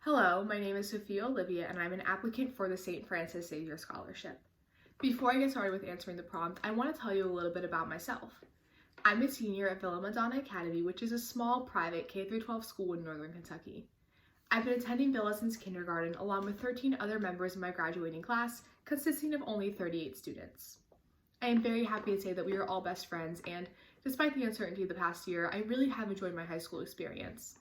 Hello, my name is Sophia Olivia and I'm an applicant for the St. Francis Xavier Scholarship. Before I get started with answering the prompt, I want to tell you a little bit about myself. I'm a senior at Villa Madonna Academy, which is a small private K-12 school in northern Kentucky. I've been attending Villa since kindergarten along with 13 other members in my graduating class, consisting of only 38 students. I am very happy to say that we are all best friends, and despite the uncertainty of the past year, I really have enjoyed my high school experience.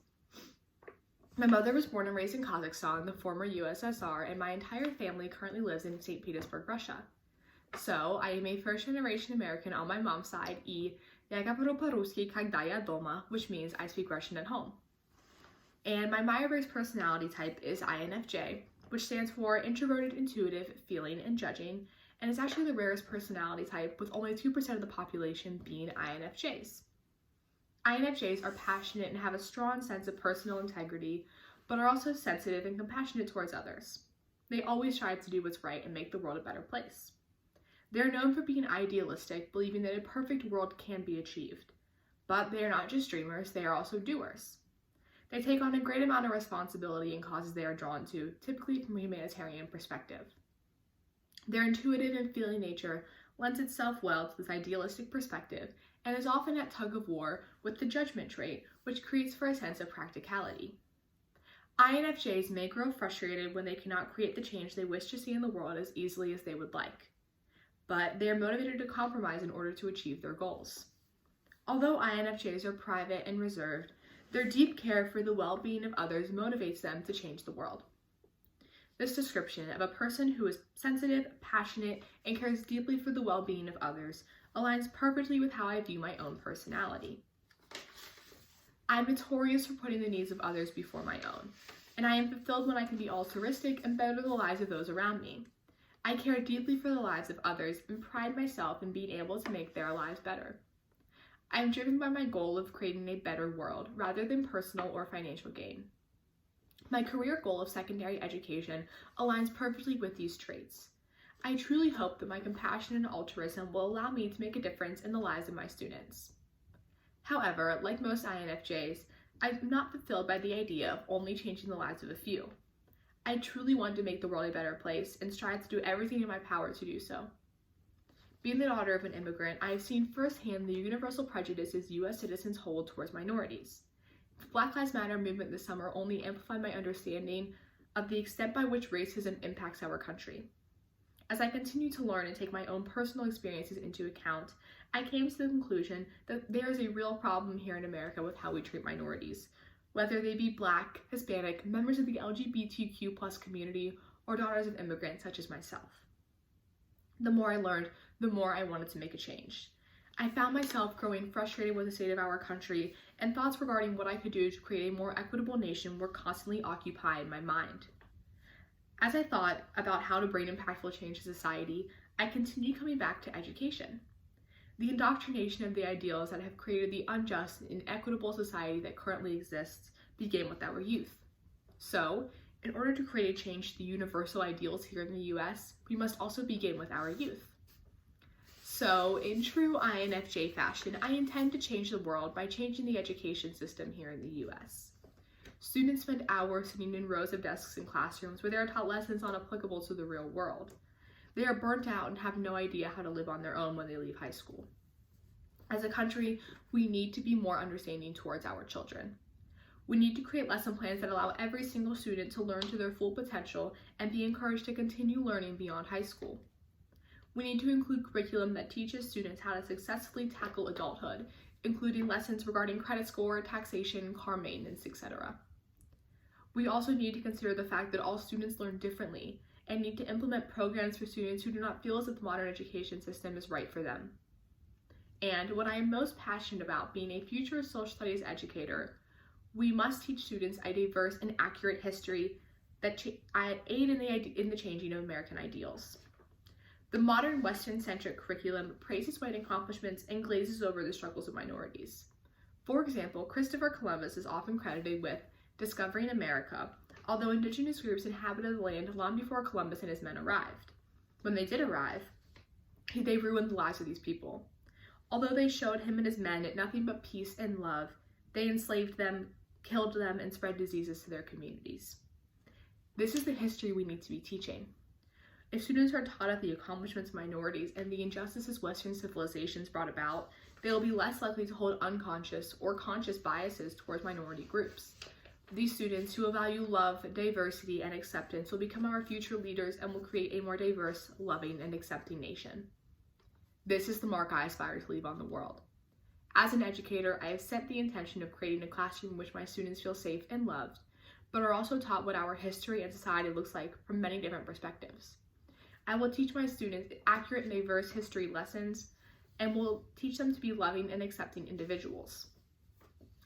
My mother was born and raised in Kazakhstan, the former USSR, and my entire family currently lives in St. Petersburg, Russia. So, I am a first-generation American on my mom's side, Я говорю по-русски, когда я дома, which means I speak Russian at home. And my Myers-Briggs personality type is INFJ, which stands for Introverted, Intuitive, Feeling, and Judging, and is actually the rarest personality type, with only 2% of the population being INFJs. INFJs are passionate and have a strong sense of personal integrity, but are also sensitive and compassionate towards others. They always strive to do what's right and make the world a better place. They're known for being idealistic, believing that a perfect world can be achieved. But they are not just dreamers, they are also doers. They take on a great amount of responsibility in causes they are drawn to, typically from a humanitarian perspective. Their intuitive and feeling nature lends itself well to this idealistic perspective and is often at tug of war with the judgment trait, which creates for a sense of practicality. INFJs may grow frustrated when they cannot create the change they wish to see in the world as easily as they would like, but they are motivated to compromise in order to achieve their goals. Although INFJs are private and reserved, their deep care for the well-being of others motivates them to change the world. This description of a person who is sensitive, passionate, and cares deeply for the well-being of others aligns perfectly with how I view my own personality. I'm notorious for putting the needs of others before my own, and I am fulfilled when I can be altruistic and better the lives of those around me. I care deeply for the lives of others and pride myself in being able to make their lives better. I am driven by my goal of creating a better world rather than personal or financial gain. My career goal of secondary education aligns perfectly with these traits. I truly hope that my compassion and altruism will allow me to make a difference in the lives of my students. However, like most INFJs, I'm not fulfilled by the idea of only changing the lives of a few. I truly want to make the world a better place and strive to do everything in my power to do so. Being the daughter of an immigrant, I have seen firsthand the universal prejudices U.S. citizens hold towards minorities. The Black Lives Matter movement this summer only amplified my understanding of the extent by which racism impacts our country. As I continue to learn and take my own personal experiences into account, I came to the conclusion that there is a real problem here in America with how we treat minorities, whether they be Black, Hispanic, members of the LGBTQ+ community, or daughters of immigrants such as myself. The more I learned, the more I wanted to make a change. I found myself growing frustrated with the state of our country, and thoughts regarding what I could do to create a more equitable nation were constantly occupying my mind. As I thought about how to bring impactful change to society, I continued coming back to education. The indoctrination of the ideals that have created the unjust and inequitable society that currently exists began with our youth. So, in order to create a change to the universal ideals here in the US, we must also begin with our youth. So, in true INFJ fashion, I intend to change the world by changing the education system here in the US. Students spend hours sitting in rows of desks in classrooms where they are taught lessons not applicable to the real world. They are burnt out and have no idea how to live on their own when they leave high school. As a country, we need to be more understanding towards our children. We need to create lesson plans that allow every single student to learn to their full potential and be encouraged to continue learning beyond high school. We need to include curriculum that teaches students how to successfully tackle adulthood, including lessons regarding credit score, taxation, car maintenance, etc. We also need to consider the fact that all students learn differently and need to implement programs for students who do not feel as if the modern education system is right for them. And what I am most passionate about, being a future social studies educator, we must teach students a diverse and accurate history that aid in the changing of American ideals. The modern Western-centric curriculum praises white accomplishments and glazes over the struggles of minorities. For example, Christopher Columbus is often credited with discovering America, although indigenous groups inhabited the land long before Columbus and his men arrived. When they did arrive, they ruined the lives of these people. Although they showed him and his men nothing but peace and love, they enslaved them, killed them, and spread diseases to their communities. This is the history we need to be teaching. If students are taught of the accomplishments of minorities and the injustices Western civilizations brought about, they will be less likely to hold unconscious or conscious biases towards minority groups. These students who will value love, diversity, and acceptance will become our future leaders and will create a more diverse, loving, and accepting nation. This is the mark I aspire to leave on the world. As an educator, I have set the intention of creating a classroom in which my students feel safe and loved, but are also taught what our history and society looks like from many different perspectives. I will teach my students accurate and diverse history lessons and will teach them to be loving and accepting individuals.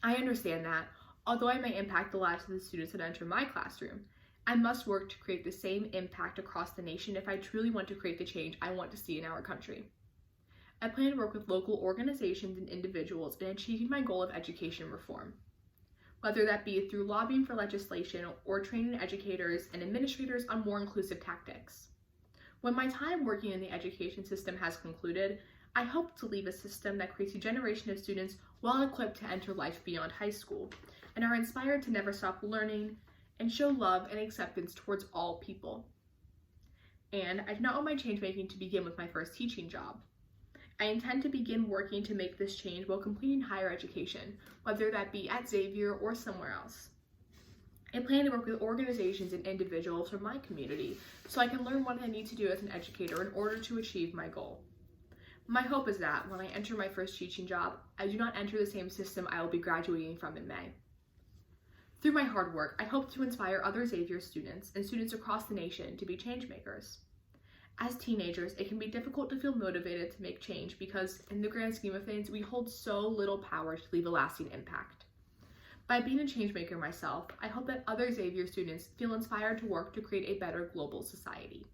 I understand that, although I may impact the lives of the students that enter my classroom, I must work to create the same impact across the nation if I truly want to create the change I want to see in our country. I plan to work with local organizations and individuals in achieving my goal of education reform, whether that be through lobbying for legislation or training educators and administrators on more inclusive tactics. When my time working in the education system has concluded, I hope to leave a system that creates a generation of students well equipped to enter life beyond high school and are inspired to never stop learning and show love and acceptance towards all people. And I do not want my change making to begin with my first teaching job. I intend to begin working to make this change while completing higher education, whether that be at Xavier or somewhere else. I plan to work with organizations and individuals from my community so I can learn what I need to do as an educator in order to achieve my goal. My hope is that when I enter my first teaching job, I do not enter the same system I will be graduating from in May. Through my hard work, I hope to inspire other Xavier students and students across the nation to be change makers. As teenagers, it can be difficult to feel motivated to make change because, in the grand scheme of things, we hold so little power to leave a lasting impact. By being a change maker myself, I hope that other Xavier students feel inspired to work to create a better global society.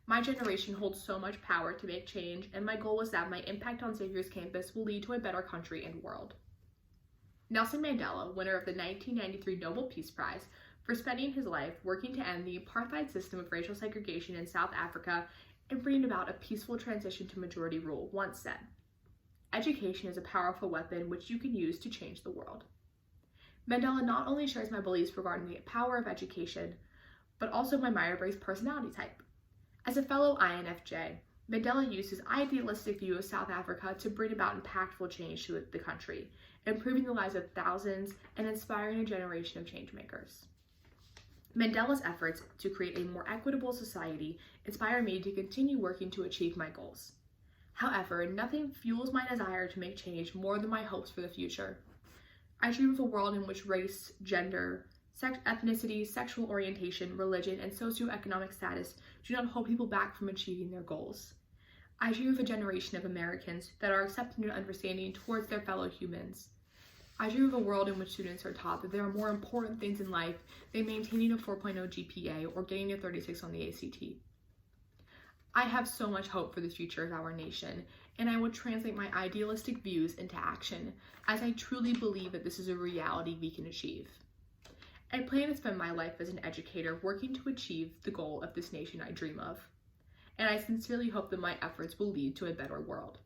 My generation holds so much power to make change, and my goal is that my impact on Xavier's campus will lead to a better country and world. Nelson Mandela, winner of the 1993 Nobel Peace Prize, for spending his life working to end the apartheid system of racial segregation in South Africa and bringing about a peaceful transition to majority rule, once said, "Education is a powerful weapon which you can use to change the world." Mandela not only shares my beliefs regarding the power of education, but also my Myers-Briggs personality type. As a fellow INFJ, Mandela used his idealistic view of South Africa to bring about impactful change to the country, improving the lives of thousands and inspiring a generation of changemakers. Mandela's efforts to create a more equitable society inspire me to continue working to achieve my goals. However, nothing fuels my desire to make change more than my hopes for the future. I dream of a world in which race, gender, ethnicity, sexual orientation, religion, and socioeconomic status do not hold people back from achieving their goals. I dream of a generation of Americans that are accepting and understanding towards their fellow humans. I dream of a world in which students are taught that there are more important things in life than maintaining a 4.0 GPA or getting a 36 on the ACT. I have so much hope for the future of our nation, and I will translate my idealistic views into action, as I truly believe that this is a reality we can achieve. I plan to spend my life as an educator working to achieve the goal of this nation I dream of, and I sincerely hope that my efforts will lead to a better world.